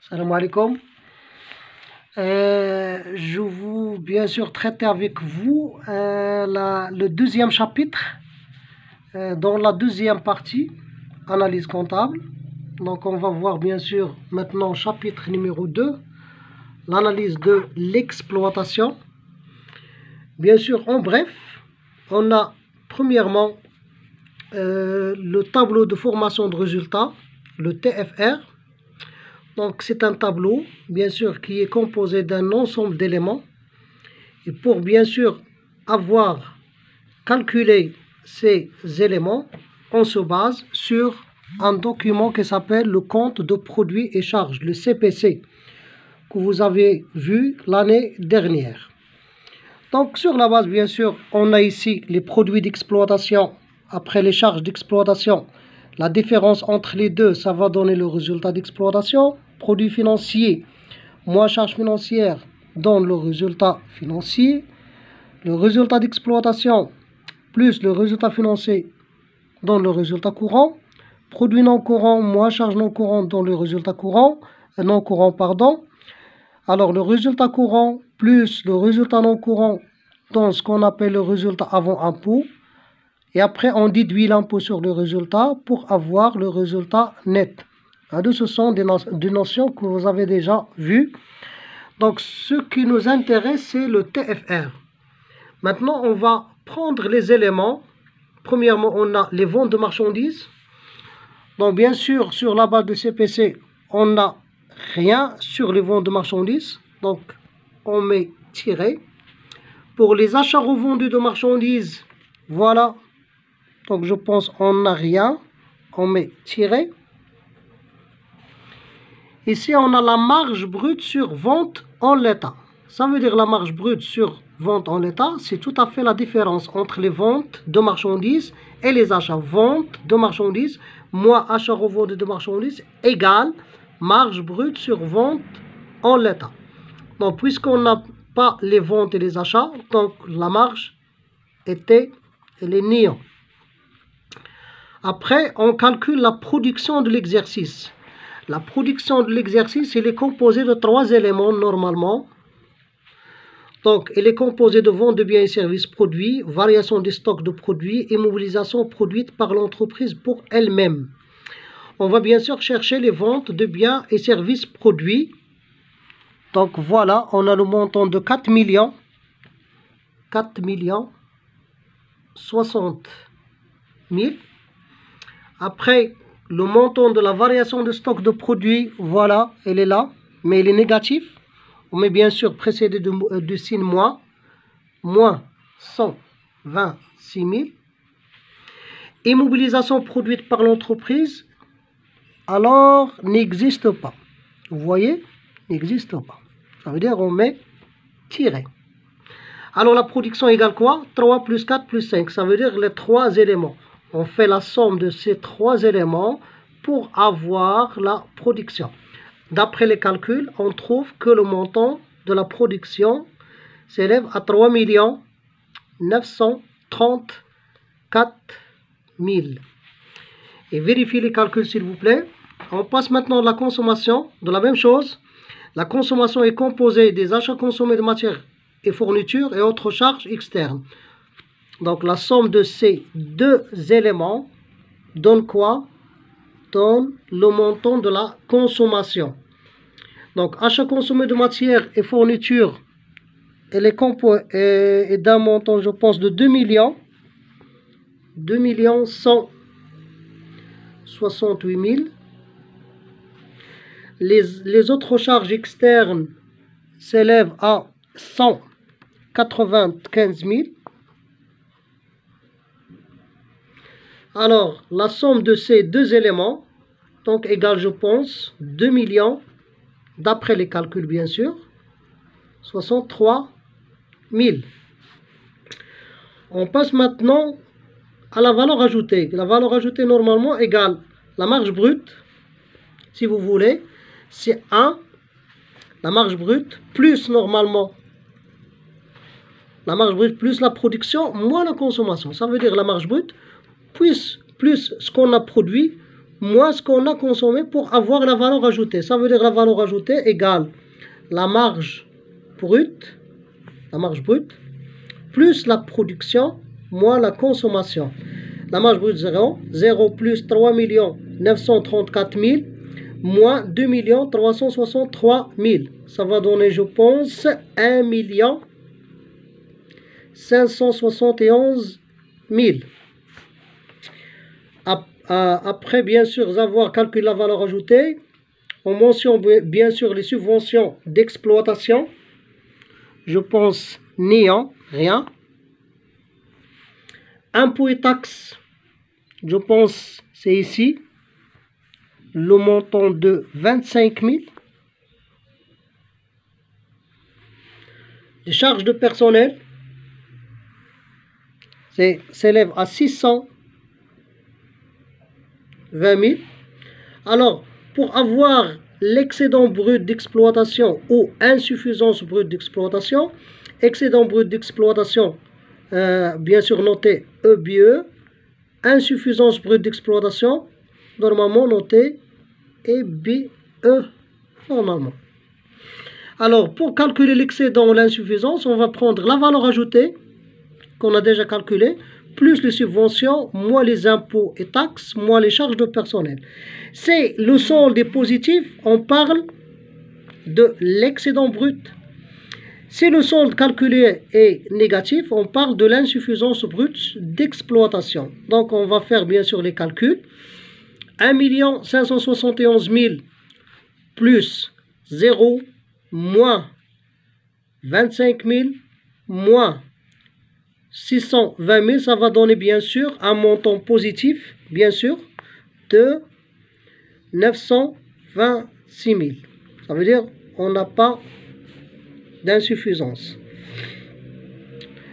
Salam alaikum. Je veux bien sûr traiter avec vous le deuxième chapitre dans la deuxième partie, analyse comptable. Donc on va voir bien sûr maintenant chapitre numéro 2, l'analyse de l'exploitation. Bien sûr, en bref, on a premièrement le tableau de formation de résultats, le TFR. Donc c'est un tableau, bien sûr, qui est composé d'un ensemble d'éléments. Et pour bien sûr avoir calculé ces éléments, on se base sur un document qui s'appelle le compte de produits et charges, le CPC, que vous avez vu l'année dernière. Donc sur la base, bien sûr, on a ici les produits d'exploitation, après les charges d'exploitation. La différence entre les deux, ça va donner le résultat d'exploitation. Produits financiers moins charges financières donne le résultat financier. Le résultat d'exploitation plus le résultat financier donne le résultat courant. Produits non courants moins charges non courantes donne le résultat courant, non courant, pardon. Alors le résultat courant plus le résultat non courant donne ce qu'on appelle le résultat avant impôt. Et après, on déduit l'impôt sur le résultat pour avoir le résultat net. Ce sont des notions que vous avez déjà vues. Donc, ce qui nous intéresse, c'est le TFR. Maintenant, on va prendre les éléments. Premièrement, on a les ventes de marchandises. Donc, bien sûr, sur la base de CPC, on n'a rien sur les ventes de marchandises. Donc, on met tiré. Pour les achats revendus de marchandises, voilà. Donc, je pense qu'on n'a rien. On met tiré. Ici, on a la marge brute sur vente en l'état. Ça veut dire la marge brute sur vente en l'état, c'est tout à fait la différence entre les ventes de marchandises et les achats. Vente de marchandises moins achat revendu de marchandises égale marge brute sur vente en l'état. Donc, puisqu'on n'a pas les ventes et les achats, donc la marge elle est néant. Après, on calcule la production de l'exercice. La production de l'exercice, elle est composée de 3 éléments normalement. Donc, elle est composée de vente de biens et services produits, variation des stocks de produits et mobilisation produite par l'entreprise pour elle-même. On va bien sûr chercher les ventes de biens et services produits. Donc, voilà, on a le montant de 4 millions 60 000. Après, le montant de la variation de stock de produits, voilà, elle est là, mais elle est négative. On met bien sûr précédé de signe moins, moins 126 000. Immobilisation produite par l'entreprise, alors n'existe pas. Vous voyez, n'existe pas. Ça veut dire on met tiré. Alors la production égale quoi? 3 plus 4 plus 5, ça veut dire les 3 éléments. On fait la somme de ces 3 éléments pour avoir la production. D'après les calculs, on trouve que le montant de la production s'élève à 3 934 000. Et vérifiez les calculs s'il vous plaît. On passe maintenant à la consommation, de la même chose. La consommation est composée des achats consommés de matières et fournitures et autres charges externes. Donc la somme de ces 2 éléments donne quoi? Donne le montant de la consommation. Donc achat consommé de matières et fournitures, elle est d'un montant, je pense, de 2 168 000. Les autres charges externes s'élèvent à 195 000. Alors, la somme de ces 2 éléments, donc égale, je pense, 2 millions, d'après les calculs bien sûr, 63 000. On passe maintenant à la valeur ajoutée. La valeur ajoutée normalement égale la marge brute, si vous voulez, c'est 1, la marge brute, plus normalement la marge brute plus la production moins la consommation. Ça veut dire la marge brute plus ce qu'on a produit moins ce qu'on a consommé pour avoir la valeur ajoutée. Ça veut dire la valeur ajoutée égale la marge brute, plus la production moins la consommation. La marge brute 0, 0 plus 3 934 000 moins 2 363 000. Ça va donner, je pense, 1 571 000. Après, bien sûr, avoir calculé la valeur ajoutée, on mentionne bien sûr les subventions d'exploitation. Je pense néant, rien. Impôts et taxes, je pense c'est ici. Le montant de 25 000. Les charges de personnel s'élèvent à 620 000. Alors, pour avoir l'excédent brut d'exploitation ou insuffisance brute d'exploitation, excédent brut d'exploitation, bien sûr noté EBE, insuffisance brute d'exploitation, normalement noté EBE, normalement. Alors, pour calculer l'excédent ou l'insuffisance, on va prendre la valeur ajoutée, qu'on a déjà calculée, plus les subventions, moins les impôts et taxes, moins les charges de personnel. C'est le solde est positif, on parle de l'excédent brut. Si le solde calculé est négatif, on parle de l'insuffisance brute d'exploitation. Donc, on va faire bien sûr les calculs. 1 571 000 plus 0 moins 25 000 moins 620 000, ça va donner bien sûr un montant positif, bien sûr, de 926 000. Ça veut dire on n'a pas d'insuffisance.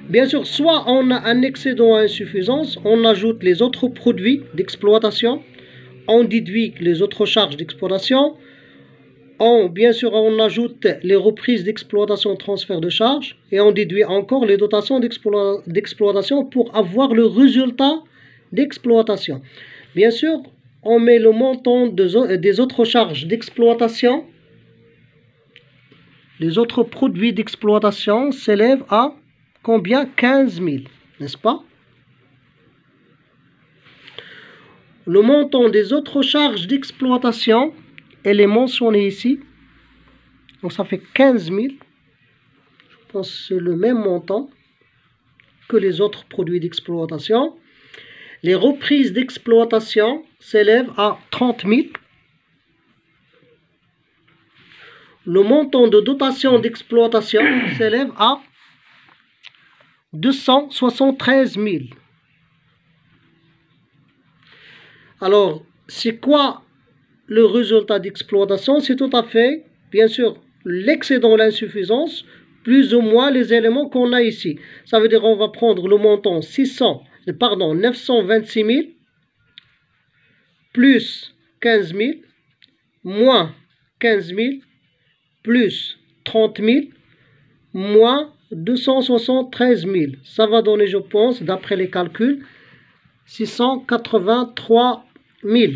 Bien sûr, soit on a un excédent à insuffisance, on ajoute les autres produits d'exploitation, on déduit les autres charges d'exploitation, bien sûr, on ajoute les reprises d'exploitation, transfert de charges, et on déduit encore les dotations d'exploitation pour avoir le résultat d'exploitation. Bien sûr, on met le montant des autres charges d'exploitation. Les autres produits d'exploitation s'élèvent à combien? 15 000, n'est-ce pas? Le montant des autres charges d'exploitation, elle est mentionnée ici. Donc ça fait 15 000. Je pense que c'est le même montant que les autres produits d'exploitation. Les reprises d'exploitation s'élèvent à 30 000. Le montant de dotation d'exploitation s'élève à 273 000. Alors, c'est quoi le résultat d'exploitation? C'est tout à fait, bien sûr, l'excédent, l'insuffisance, plus ou moins les éléments qu'on a ici. Ça veut dire qu'on va prendre le montant 926 000 plus 15 000 moins 15 000 plus 30 000 moins 273 000. Ça va donner, je pense, d'après les calculs, 683 000.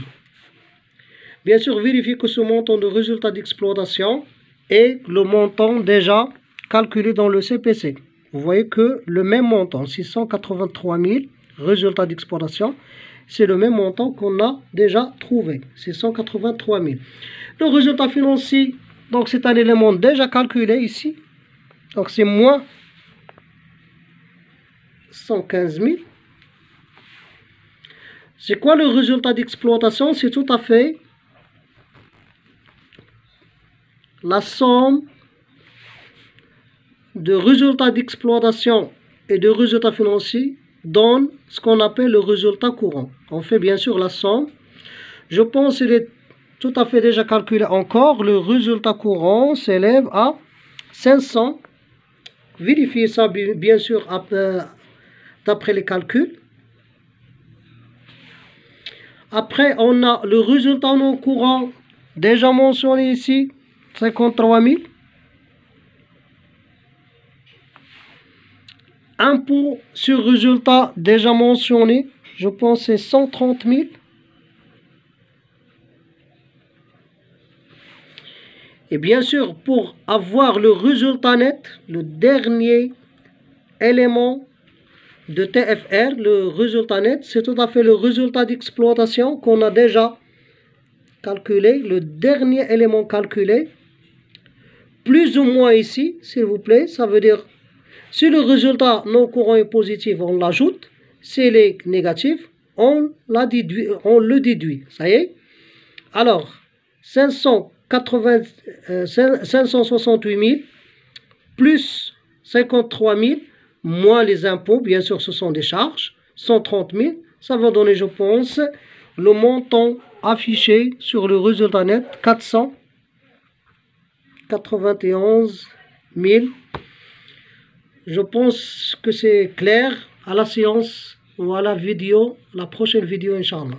Bien sûr, vérifiez que ce montant de résultat d'exploitation est le montant déjà calculé dans le CPC. Vous voyez que le même montant, 683 000, résultat d'exploitation, c'est le même montant qu'on a déjà trouvé, 683 000. Le résultat financier, donc c'est un élément déjà calculé ici. Donc c'est moins 115 000. C'est quoi le résultat d'exploitation? C'est tout à fait la somme de résultats d'exploitation et de résultats financiers donne ce qu'on appelle le résultat courant. On fait bien sûr la somme. Je pense qu'il est tout à fait déjà calculé encore. Le résultat courant s'élève à 500. Vérifiez ça bien sûr d'après les calculs. Après, on a le résultat non courant déjà mentionné ici, 53 000. Impôt sur résultat déjà mentionné, je pense c'est 130 000. Et bien sûr, pour avoir le résultat net, le dernier élément de TFR, le résultat net, c'est tout à fait le résultat d'exploitation qu'on a déjà calculé, le dernier élément calculé, plus ou moins ici, s'il vous plaît, ça veut dire, si le résultat non courant est positif, on l'ajoute, s'il est négatif, on le déduit, ça y est. Alors, 568 000 plus 53 000 moins les impôts, bien sûr ce sont des charges, 130 000, ça va donner, je pense, le montant affiché sur le résultat net, 491 000. Je pense que c'est clair. À la séance ou à la vidéo, la prochaine vidéo, Inch'Allah.